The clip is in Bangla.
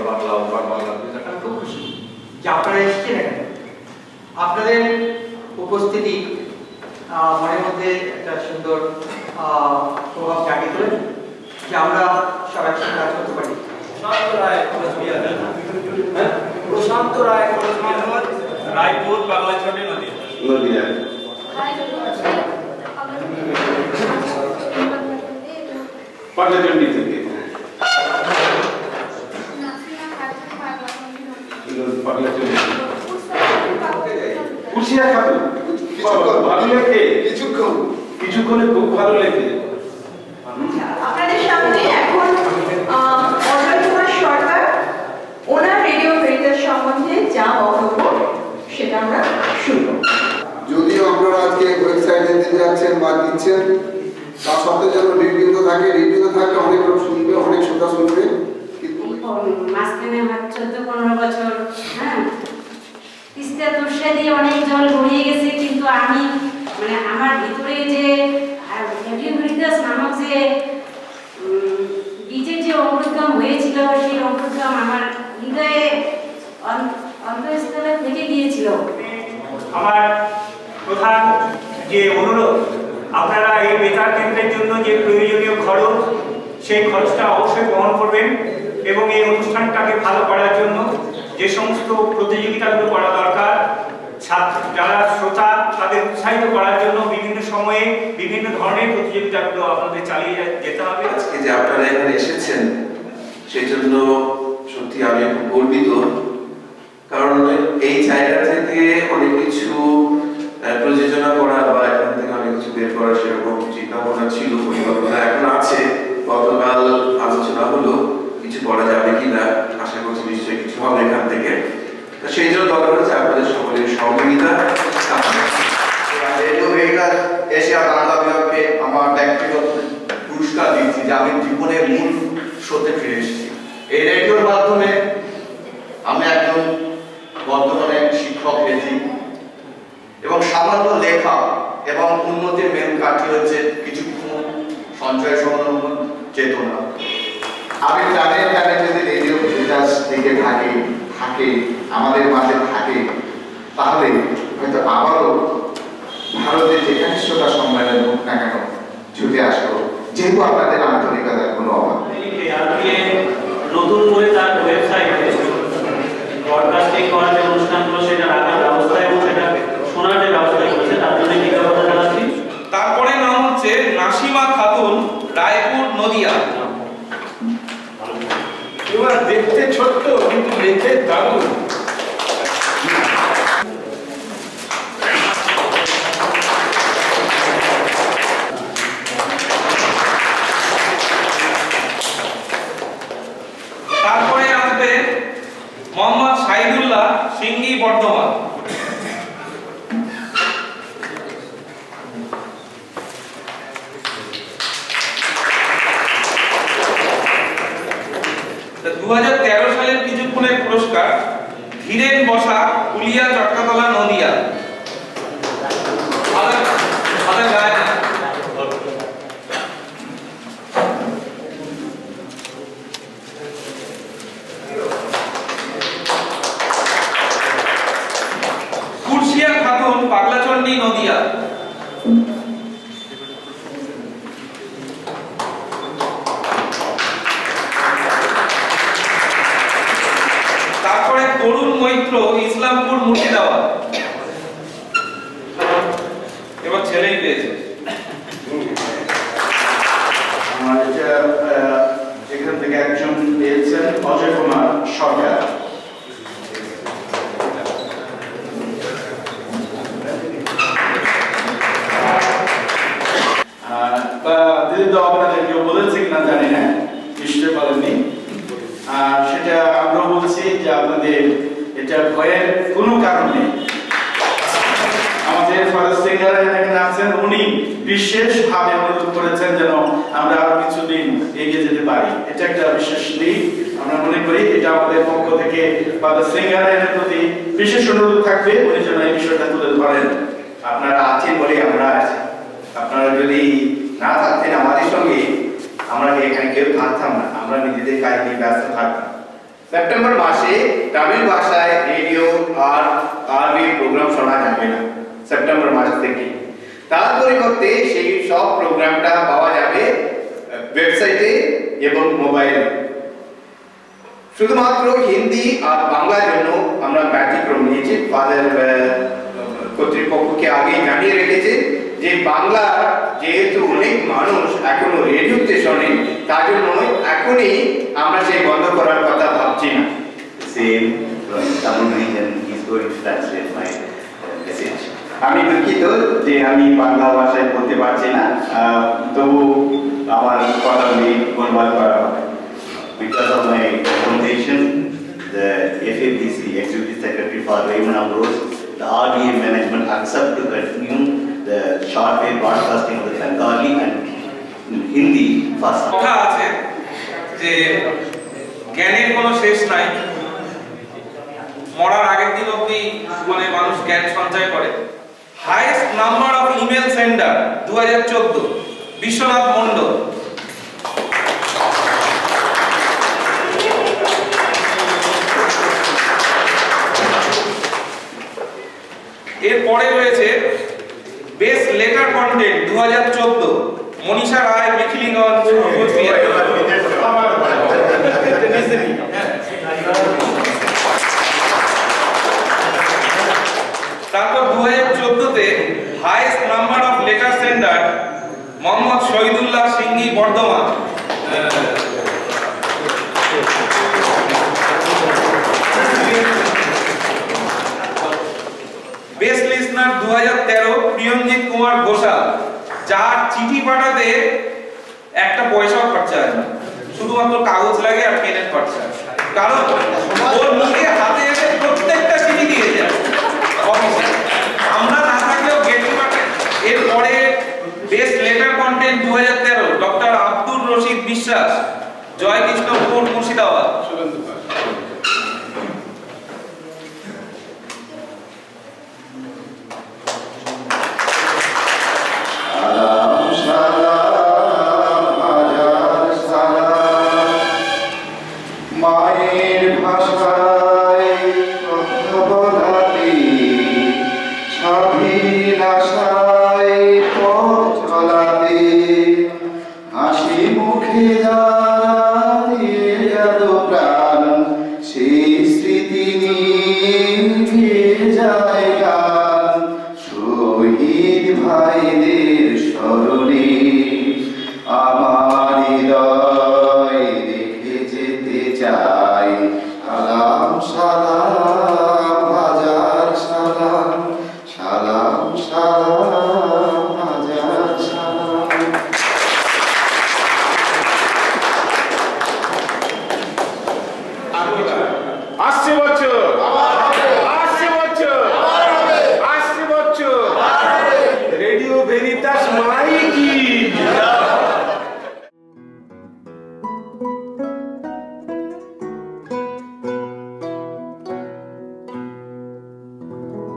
বাংলা ওপার বাংলা দুইটা খুব খুশি যে আপনারা এসেছেন এখানে। আপনাদের উপস্থিতি মনের মধ্যে একটা সুন্দর প্রভাব জাগিয়ে তোলেন যে আমরা সবাই একসাথে কাজ করতে পারি। প্রশান্ত রায় রায়পুর বাগলাছড়ি নদীয়া। পাগলাচন্ডী থেকে কুশিয়া খাতুন ভালো লেগে কিছুক্ষণে খুব ভালো লেগে। আপনাদের সামনে এখন অজয় কুমার সরকার ওনার রেডিও ভেরিটাস সম্বন্ধে যা বক্তব্য সেটা আমরা শুনবো। যদিও আপনারা আজকে ওয়েবসাইটে দিতে যাচ্ছেন বা দিচ্ছেন, তা সত্ত্বেও যেন রিভিউতে থাকে অনেক লোক শুনবে, অনেক শ্রোতা শুনবে। মাঝখানে 14-15 বছর তিস্তা তুষা দিয়ে অনেক জল গড়িয়ে গেছে, কিন্তু আমি মানে আমার ভিতরে যে রেডিও ভেরিটাস নামক যে বীজের যে অঙ্কুরোদ্গম হয়েছিল, সেই অঙ্কুরোদ্গম আমার হৃদয়ে অন্তঃস্থলে থেকে গিয়েছিল। আমার প্রধান যে অনুরোধ, আপনারা এই বেতার কেন্দ্রের জন্য যে প্রয়োজনীয় খরচ, সেই খরচটা অবশ্যই বহন করবেন এবং এই অনুষ্ঠানটাকে ভালো করার জন্য যে সমস্ত প্রতিযোগিতাগুলো করা দরকার, যারা শ্রোতা তাদের উৎসাহিত করার জন্য বিভিন্ন সময়ে বিভিন্ন ধরনের প্রতিযোগিতাগুলো আপনাদের চালিয়ে যেতে হবে। আজকে যে আপনারা এখানে এসেছেন সেই জন্য সত্যি আমি খুব গর্বিত, কারণ এই জায়গা থেকে অনেক কিছু প্রযোজনা করা বা এখান থেকে অনেক কিছু বের করা সেরকম চিন্তা ভাবনা ছিল, পরিকল্পনা এখন আছে। গতকাল আলোচনা হলো কিছু করা যাবে কিনা, আশা করছি নিশ্চয়ই কিছু হবে এখান থেকে। সেই জন্য দরকার হচ্ছে আপনাদের সকলের সহযোগিতা। রেডিও ভেরিটাস এশিয়া বাংলা বিভাগকে আমার ব্যক্তিগত পুরস্কার দিচ্ছি যে আমি জীবনের মূল স্রোতে ফিরে এসেছি। এই রেডিওর মাধ্যমে আমি একজন বর্তমানে শিক্ষক হয়েছি এবং সামান্য লেখা এবং উন্নতির মেন কাঠি হচ্ছে কিছুক্ষণ সঞ্চয় সংরক্ষণ চেতনা। আমি টানে যদি রেডিও ভেরিটাস থেকে থাকে আমাদের মাঝে থাকে, তাহলে হয়তো আবারও ভারতের যেখানে শ্রোতা সম্মেলন হোক না কেন ছুটে আসবো, যেহেতু আপনাদের আন্তরিকতার কোনো অভাব নেই। নতুন করে তার ওয়েবসাইটে ব্রডকাস্টিং করার যে অনুষ্ঠানগুলো সেটা রাখার ব্যবস্থা এবং সেটা শোনার যে ব্যবস্থা করেছে তার জন্য কৃতজ্ঞতা জানাচ্ছি। তারপরে নাম হচ্ছে নাসিমা খাতুন, রায়পুর নদিয়া। এবার দেখতে ছোট্ট কিন্তু লেখে দারুণ। তারপরে আসবে মোহাম্মদ শাহিদুল্লাহ, সিঙ্গি, বর্ধমান। তা 2013 সালের কিছুক্ষণের পুরস্কার ধীরেন বসা, কুলিয়া, চট্টতলা, নদিয়া। গায়ে না। কুরশিয়া খাতুন, পাগলাচন্ডী, নদিয়া। তারপরে তরুণ মৈত্র, ইসলামপুর, মুর্শিদাবাদ। এবার ছেলেই পেয়েছে। আমার এখান থেকে একজন পেয়েছেন অজয় কুমার সরকার। দিদি তো আপনাদের কেউ বলেছে কিনা জানি না, নিশ্চয় বলেননি। সেটা আমরা বলছি যে আপনাদের এটা ভয়ের কোনো কারণ নেই। আমাদের ফরেস্ট সিঙ্গার এখানে আছেন, উনি বিশেষভাবে অনুরোধ করেছেন যেন আমরা আরো কিছুদিন এগিয়ে যেতে পারি। এটা একটা বিশেষ দিক আমরা মনে করি। এটা আমাদের পক্ষ থেকে ফরেস্ট সিঙ্গারের প্রতি বিশেষ অনুরোধ থাকবে, উনি যেন এই বিষয়টা তুলে ধরেন। আপনারা আছেন বলে আমরা আছি, আপনারা যদি না থাকতেন আমাদের সঙ্গে, আমরা এখানে কেউ থাকতাম না, আমরা নিজেদের কাজ নিয়ে ব্যস্ত থাকতাম। সেপ্টেম্বর মাসে তামিল ভাষায় রেডিও আর আরবি প্রোগ্রাম শোনা যাবে না সেপ্টেম্বর মাস থেকে। তার পরিবর্তে সেই সব প্রোগ্রামটা পাওয়া যাবে ওয়েবসাইটে এবং মোবাইলে। শুধুমাত্র হিন্দি আর বাংলার জন্য আমরা ব্যতিক্রম নিয়েছি। ফাদার কর্তৃপক্ষকে আগেই জানিয়ে রেখেছে যে বাংলা যেহেতু অনেক মানুষ এখনো রেডিওতে শোনে, তার জন্য এখনই আমরা সেই বন্ধ করার কথা ভাবছি না। Same Tamil region is going to translate my message. আমি দুঃখিত যে আমি বাংলা ভাষায় বলতে পারছি না, তবু আমার কথাগুলি অনুবাদ করা হবে। Because of my foundation, the FABC Executive Secretary for Raymond Ambrose, the RDA management accept to continue the shortwave broadcasting of the Bengali and Hindi first. কথা আছে যে জ্ঞানের কোনো শেষ নাই, মরার আগের দিন অবধি মানে মানুষ জ্ঞান সঞ্চয় করে। Highest number of email sender 2014 Biswanath Mondal. এরপরে রয়েছে best letter content 2014 Manisha Roy, Mekhliganj, Coochbehar. তারপর 2014-তে highest number of letter sender Mohammad Shahidullah Singhi, Bardhaman. Best listener 2013 Priyanjit Kumar Ghoshal, যার চিঠি পাঠাতে একটা পয়সাও খরচা হয় না, শুধুমাত্র কাগজ লাগে আর পেনের খরচা। কারণ ওর নিজে হাতে এসে প্রত্যেকটা চিঠি দিয়ে যায় অফিসে, আমরা না থাকলেও গেটে পাঠায়। এরপরে best letter content 2013 doctor Abdur Rashid বিশ্বাস, জয়কৃষ্ণপুর, মুর্শিদাবাদ। মায়ের ভাষায় কথা বলাতে, স্বাধীন আশায় পথ চলাতে, হাসি মুখে যারা দিয়ে গেল প্রাণ, সেই স্মৃতি নিয়ে যায় গান। শহীদ ভাইদের স্মরণে আমার হৃদয় রেখে যেতে চাই সালাম সালাম, হাজার সালাম, সালাম সালাম, হাজার সালাম। আসছে বছর